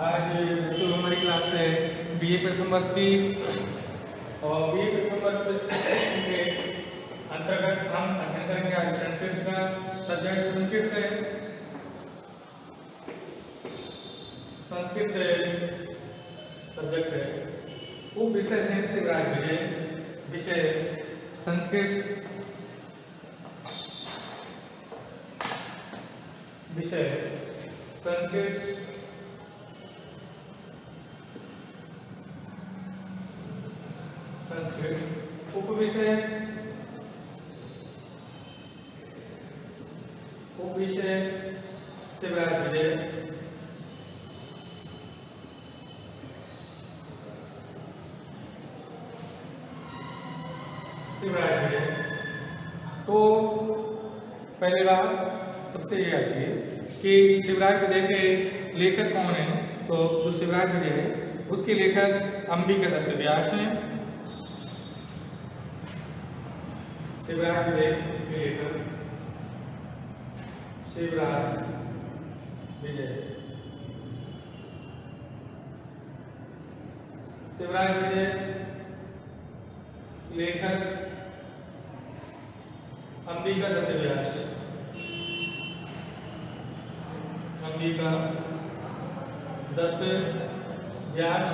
आज जो हमारी क्लास है बीए प्रथम वर्ष की, और बीए प्रथम वर्ष के अंतर्गत हम अध्ययन करेंगे आज संस्कृत का सब्जेक्ट संस्कृत है। संस्कृत सब्जेक्ट है, उप विषय है शिवराज विजय। विषय संस्कृत, विषय संस्कृत, संस्कृत उपविषय, उपविषय शिवराज विजय। शिवराज विजय तो पहली बात सबसे ये आती है कि शिवराज विजय के लेखक कौन है। तो जो शिवराज विजय है उसके लेखक अंबिका दत्त व्यास हैं। शिवराज विजय के लेखक शिवराज विजय, शिवराज विजय लेखक अंबिका दत्त व्यास, अंबिका दत्त व्यास।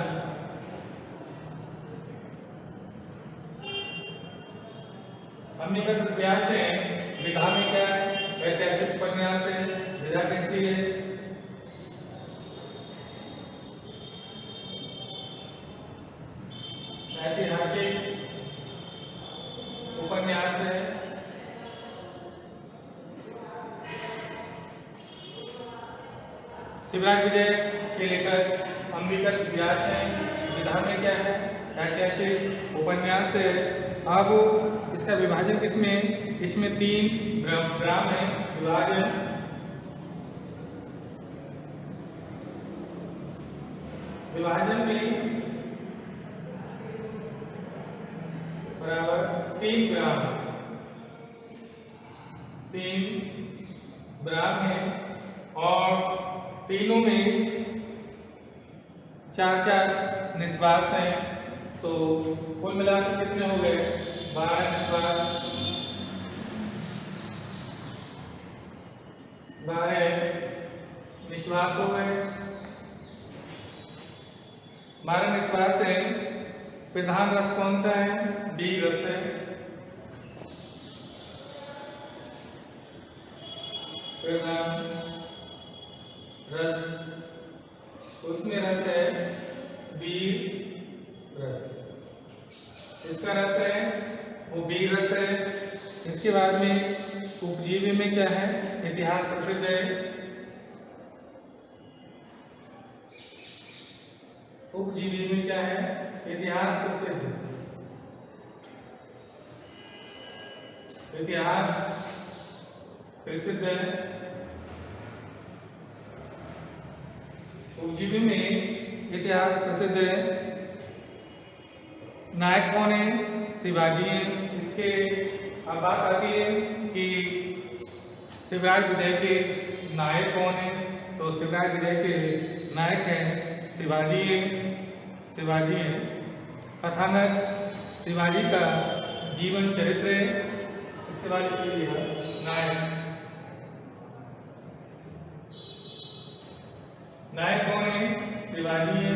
अंबिका दत्त व्यास है, विधा में क्या है, ऐतिहासिक उपन्यास है। विधा कैसी है, ऐतिहासिक उपन्यास है। शिवराज विजय के लेखक अंबिका दत्त व्यास हैं। विधा में क्या है, ऐतिहासिक उपन्यास है। अब इसका विभाजन किसमें, इसमें 3 ग्राम है। विभाजन विभाजन में बराबर 3 ग्राम, 3 ग्राम है, और तीनों में 4-4 निश्वास हैं। तो कुल मिलाकर कितने हो गए, 12 निश्वास, 12 निश्वास हो गए। 12 निश्वास है। प्रधान रस कौन सा है, बी रस है। प्रधान रस, उसमें रस है वीर रस, इसका रस है वो वीर रस है। इसके बाद में उपजीवी में क्या है, इतिहास प्रसिद्ध है। उपजीवी में क्या है, इतिहास प्रसिद्ध, इतिहास प्रसिद्ध है। उपजीवी में इतिहास प्रसिद्ध है। नायक कौन है, शिवाजी हैं। इसके अब बात आती है कि शिवराज विजय के नायक कौन है। तो शिवराज विजय के नायक हैं शिवाजी हैं, शिवाजी हैं। कथानक शिवाजी का जीवन चरित्र है। शिवाजी के लिए नायक, नायक कौन है, शिवाजी है।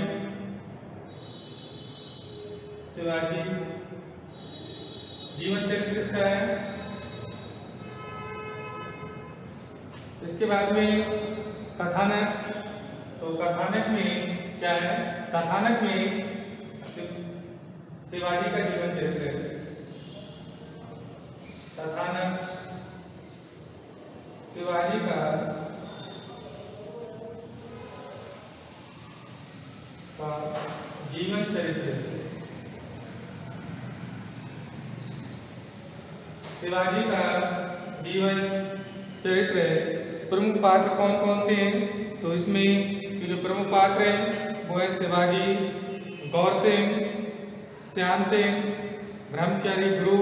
शिवाजी जीवन चरित्र किसका है। इसके बाद में कथानक, तो कथानक में क्या है, कथानक में शिवाजी का जीवन चरित्र है। कथानक शिवाजी का जीवन चरित्र। शिवाजी का जीवन चरित्र है। प्रमुख पात्र कौन कौन से हैं, तो इसमें जो प्रमुख पात्र हैं वो है शिवाजी, गौर सिंह, श्याम सिंह, ब्रह्मचारी गुरु,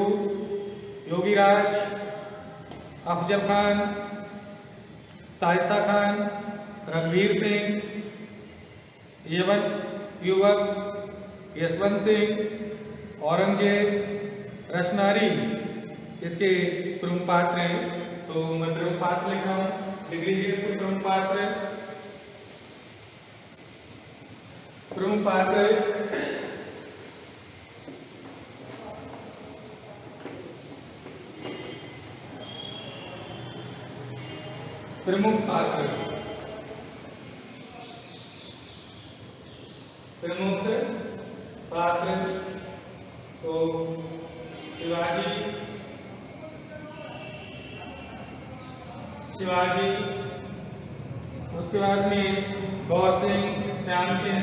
योगीराज, अफजल खान, शाइस्ता खान, रणवीर सिंह, एवन युवक, यशवंत सिंह, औरंगजेब, रशनारी इसके प्रमुख पात्र हैं। तो मैं प्रमुख पात्र लिखा हूं, लिख लीजिए इसके प्रमुख पात्र। प्रमुख पात्र प्रमुख पात्र प्रमुख पात्र तो शिवाजी, उसके बाद में गौर सिंह, श्याम सिंह,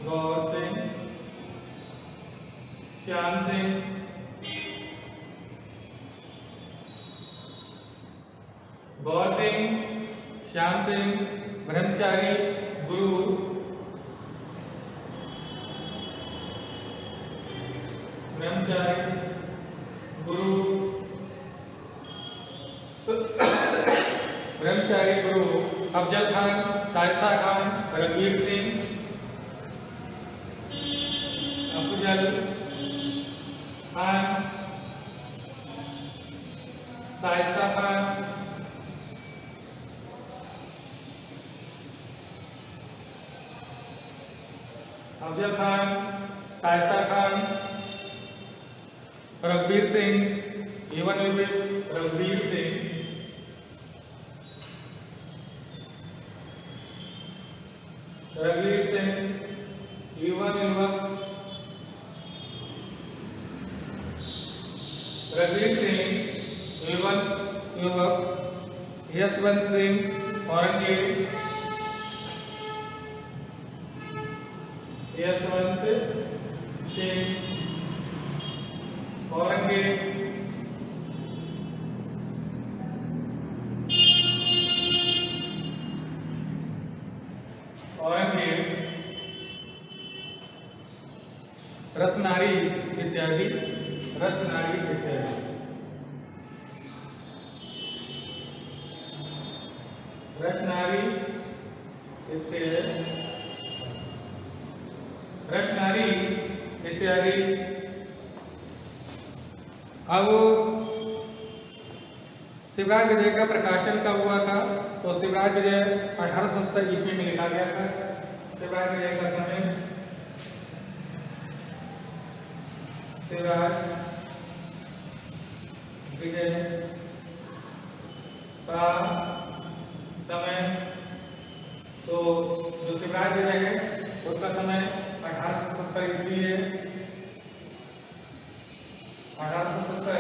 गौर सिंह, श्याम सिंह, गौर सिंह, श्याम सिंह, ब्रह्मचारी, गुरु, ब्रह्मचारी, गुरु, ब्रह्मचारी गुरु, अफजल खान, शाइस्ता खान, रणवीर सिंह, अफजल खान, शाइस्ता खान, अफजल खान, शाइस्ता खान, रघुवीर सिंह, एवन रघुवीर सिंह, रघुवीर सिंह, एवन रघुवीर सिंह, एवन युवक, यशवंत सिंह, औरंगजेब, यशवंत सिंह, औरंगजेब, रसनारी इत्यादि, रसनारी इत्यादि, रसनारी इत्यादि, रसनारी इत्यादि। अब शिवराज विजय का प्रकाशन कब हुआ था? तो शिवराज विजय 1870 ईस्वी में लिखा गया था। शिवराज विजय का समय, शिवराज विजय का समय, तो जो शिवराज विजय है उसका समय 1870 ईस्वी है। 1870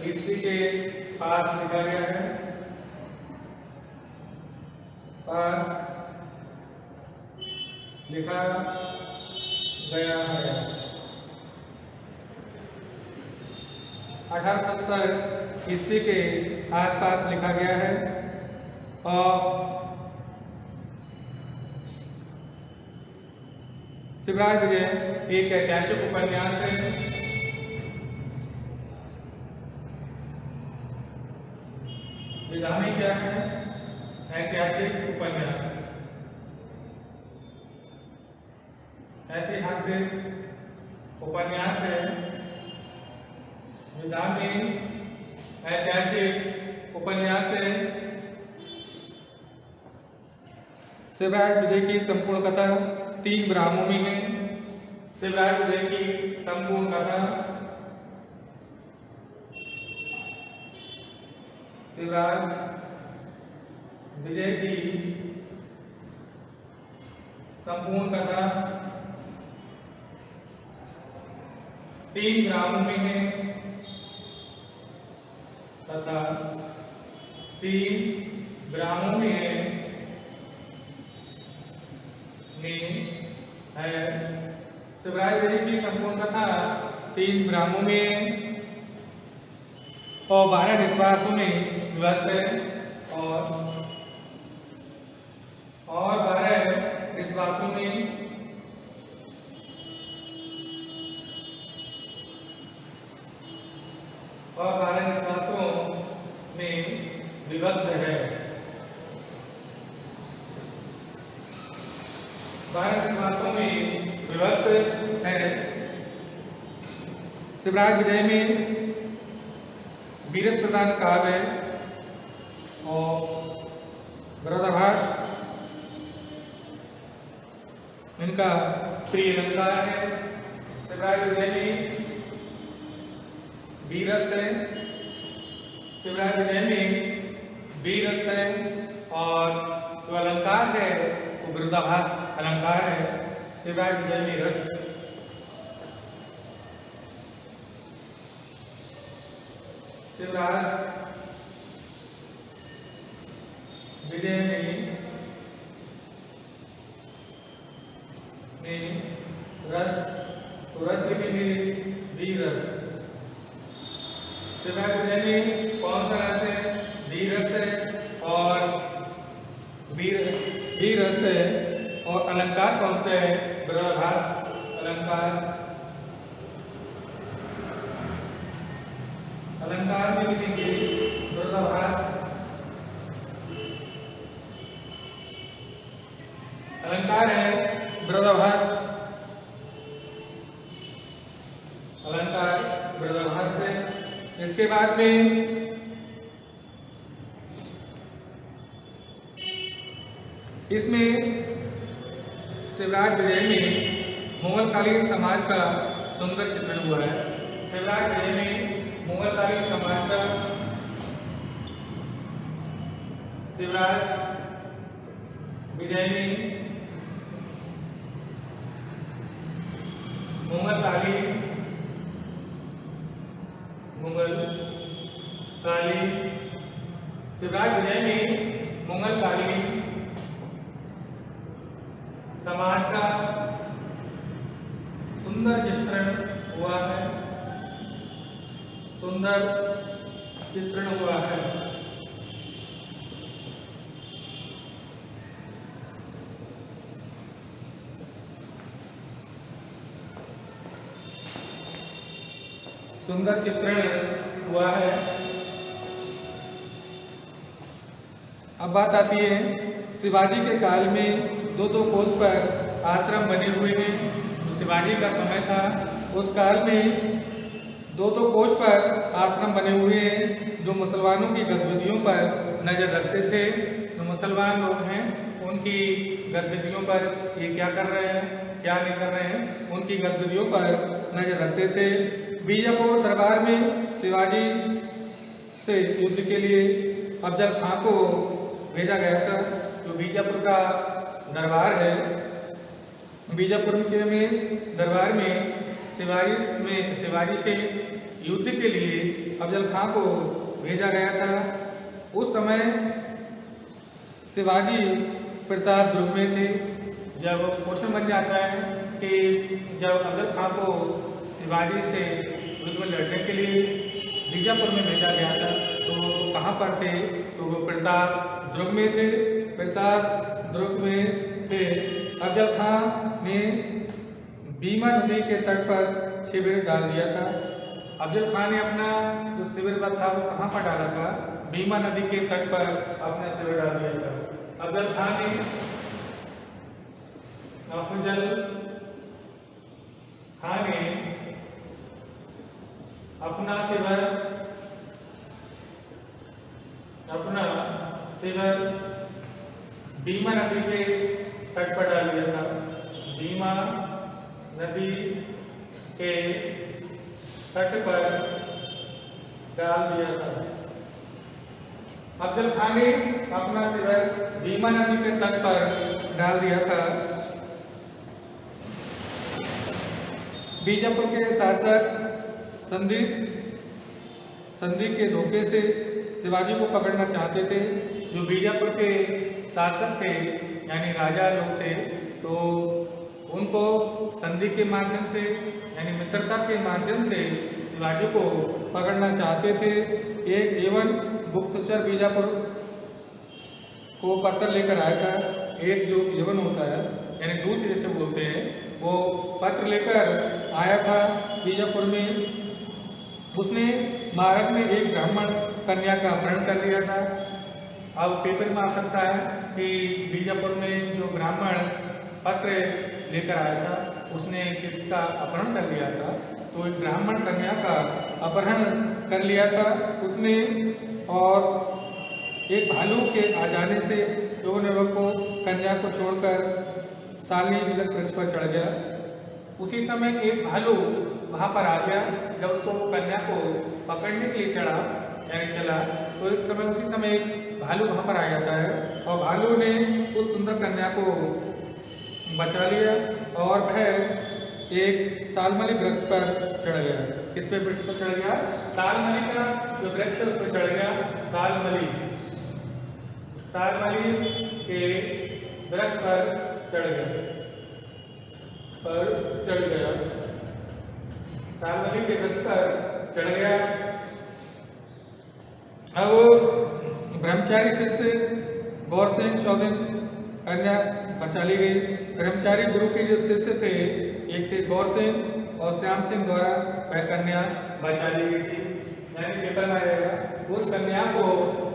ईस्वी के पास लिखा गया है, पास लिखा गया है। 1870 ईस्वी के आसपास लिखा गया है। और शिवराज विजय एक ऐतिहासिक उपन्यास है। विधानी क्या है? ऐतिहासिक उपन्यास, ऐतिहासिक उपन्यास है। विधानी ऐतिहासिक उपन्यास है। शिवराज विजय की संपूर्ण कथा 3 ब्राह्मों में है। शिवराज विजय की संपूर्ण कथा, शिवराज विजय की संपूर्ण कथा 3 ग्रामों में है तथा 3 ग्रामों में है शिवराज विजय की संपूर्ण कथा 3 ग्रामों में और 12 निश्वासों में विभक्त है और 12 निश्वासों में विभक्त है। 12 समासों में विभक्त है। शिवराज विजय में वीरस प्रधान काव्य और विरोधाभास इनका प्रिय अलंकार है। शिवराज विजय में वीरस है, शिवराज विजय में वीरस है और जो अलंकार है वो विरोधाभास अलंकार है। शिवराज विजय में रस, शिवराज विजय में रस, तो रस लिखेंगे वीरस। शिवराज विजय में कौन सा रस है? वीरस है और वीरस है और अलंकार कौन सा है? विरोधाभास अलंकार। अलंकार में लिखेंगे विरोधाभास। अलंकार है विरोधाभास, अलंकार विरोधाभास है। इसके बाद में इसमें शिवराज विजय में मुगलकालीन समाज का सुंदर चित्रण हुआ है। शिवराज विजय में मुगलकालीन समाज का, शिवराज विजय में मुगलकालीन शिवराज विजय में मुगलकालीन समाज का सुंदर चित्रण हुआ है, सुंदर चित्रण हुआ है। सुंदर चित्रण हुआ है। अब बात आती है शिवाजी के काल में दो कोस पर आश्रम बने हुए हैं। तो शिवाजी का समय था, उस काल में दो कोस पर आश्रम बने हुए हैं जो मुसलमानों की गतिविधियों पर नजर रखते थे। जो मुसलमान लोग हैं उनकी गतिविधियों पर ये क्या कर रहे हैं, क्या नहीं कर रहे हैं, उनकी गतिविधियों पर नजर रखते थे। बीजापुर दरबार में शिवाजी से युद्ध के लिए अफजल खां को भेजा गया था। जो बीजापुर का दरबार है, बीजापुर के में दरबार में शिवाजी से युद्ध के लिए अफजल खां को भेजा गया था। उस समय शिवाजी प्रताप दुर्ग में थे। जब क्वेश्चन बन जाता है कि जब अफजल खां को शिवाजी से युद्ध में लड़ने के लिए बीजापुर में भेजा गया था तो कहाँ पर थे? तो वो प्रताप दुर्ग में थे। प्रताप दुर्ग में थे। अफजल खां ने बीमा नदी के तट पर शिविर डाल दिया था। अफजल खां ने अपना जो शिविर था वो कहाँ पर डाला था? बीमा नदी के तट पर अपना शिविर डाल दिया था। अफजल खां ने अपना शिविर बीमा नदी के तट पर डाल दिया था। बीमा नदी के तट पर डाल दिया था। अफजल खां ने अपना शिविर बीमा नदी के तट पर डाल दिया था। बीजापुर के शासक संधि के धोखे से शिवाजी को पकड़ना चाहते थे। जो बीजापुर के शासक थे यानी राजा लोग थे, तो उनको संधि के माध्यम से यानी मित्रता के माध्यम से शिवाजी को पकड़ना चाहते थे। एक एवं गुप्तचर बीजापुर को पत्र लेकर आया था। एक जो यवन होता है यानी दूत जैसे बोलते हैं, वो पत्र लेकर आया था बीजापुर में। उसने मार्ग में एक ब्राह्मण कन्या का अपहरण कर लिया था। अब पेपर में आ सकता है कि बीजापुर में जो ब्राह्मण पत्र लेकर आया था, उसने किसका अपहरण कर लिया था। तो एक ब्राह्मण कन्या का अपहरण कर लिया था उसने, और एक भालू के आ जाने से युवक को कन्या को छोड़कर साली बिलक वृक्ष पर चढ़ गया। उसी समय एक भालू वहाँ पर आ गया। जब उसको कन्या को पकड़ने के लिए चढ़ा यानी चला, तो इस समय उसी समय एक भालू वहाँ पर आ जाता है और भालू ने उस सुंदर कन्या को बचा लिया और वह एक सालमली वृक्ष पर चढ़ गया। किस पे वृक्ष पर चढ़ गया? सालमली का जो वृक्ष है उस पर चढ़ गया। सालमली के वृक्ष पर चढ़ गया, सालमली के वृक्ष पर चढ़ गया। अब ब्रह्मचारी शिष्य गौरसेन शौदिन कन्या बचा ली गई। ब्रह्मचारी गुरु के जो शिष्य थे, एक थे गौरसेन और श्याम सिंह द्वारा वह कन्या बचा ली गई थी। यानी पेपर में आएगा उस कन्या को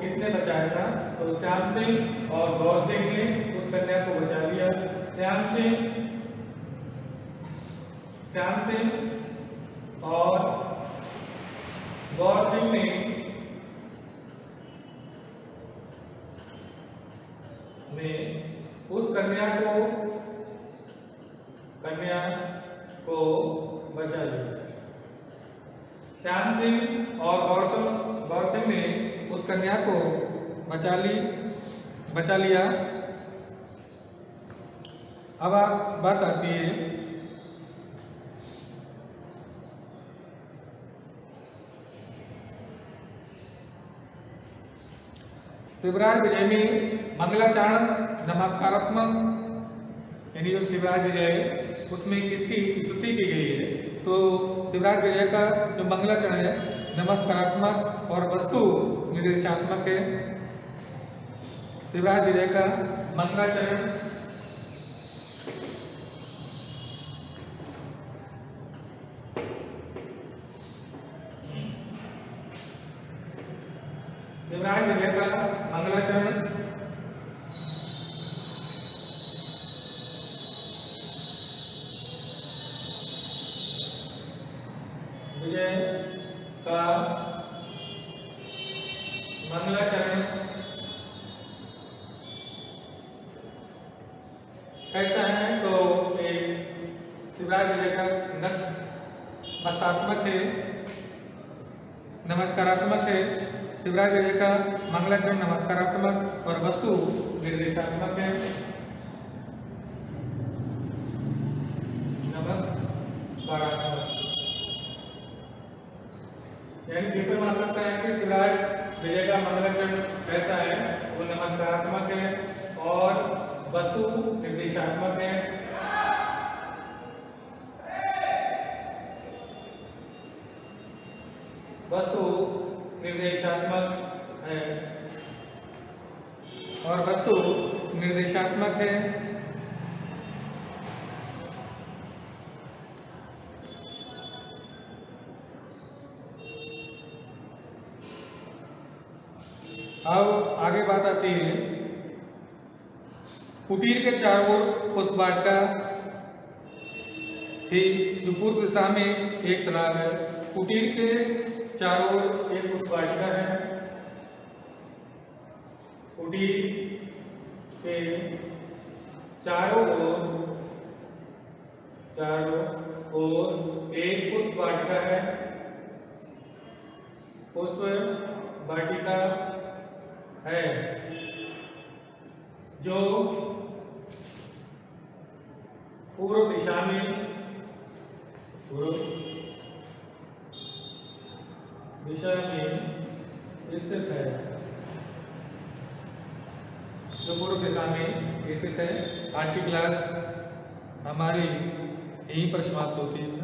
किसने बचाया था? तो श्याम सिंह और गौर सिंह ने उस कन्या को बचा लिया। श्याम सिंह और गौर सिंह ने उस कन्या को बचा लिया। श्याम सिंह और गौर सिंह ने उस कन्या को बचा लिया। अब बात आती है शिवराज विजय में मंगलाचरण नमस्कारात्मक, यानी जो शिवराज विजय है उसमें किसकी स्तुति की गई है? तो शिवराज विजय का जो मंगलाचरण है नमस्कारात्मक और वस्तु निर्देशात्मक है। शिवराज विजय का मंगलाचरण शिवराज विजय का मंगलाचरण कैसा है? तो शिवराज विजय का नमस्कारात्मक है, शिवराज विजय का मंगलाचरण नमस्कारात्मक और वस्तु निर्देशात्मक है। नमस्कारात्मक यानी पेपर में आ सकता है कि शिवराज विजय का मंगलाचरण कैसा है? वो नमस्कारात्मक है और वस्तु निर्देशात्मक है। वस्तु निर्देशात्मक है और वस्तु निर्देशात्मक है। अब आगे बात आती है कुटीर के चारों ओर पुष्प वाटिका थी, जो पूर्व दिशा में एक तालाब है। कुटीर के चारों ओर एक पुष्प वाटिका है। कुटीर के चारों ओर एक पुष्प वाटिका है। पुष्प वाटिका है जो पूर्व दिशा में स्थित है, जो पूर्व दिशा में स्थित है। आज की क्लास हमारी यहीं पर समाप्त होती है।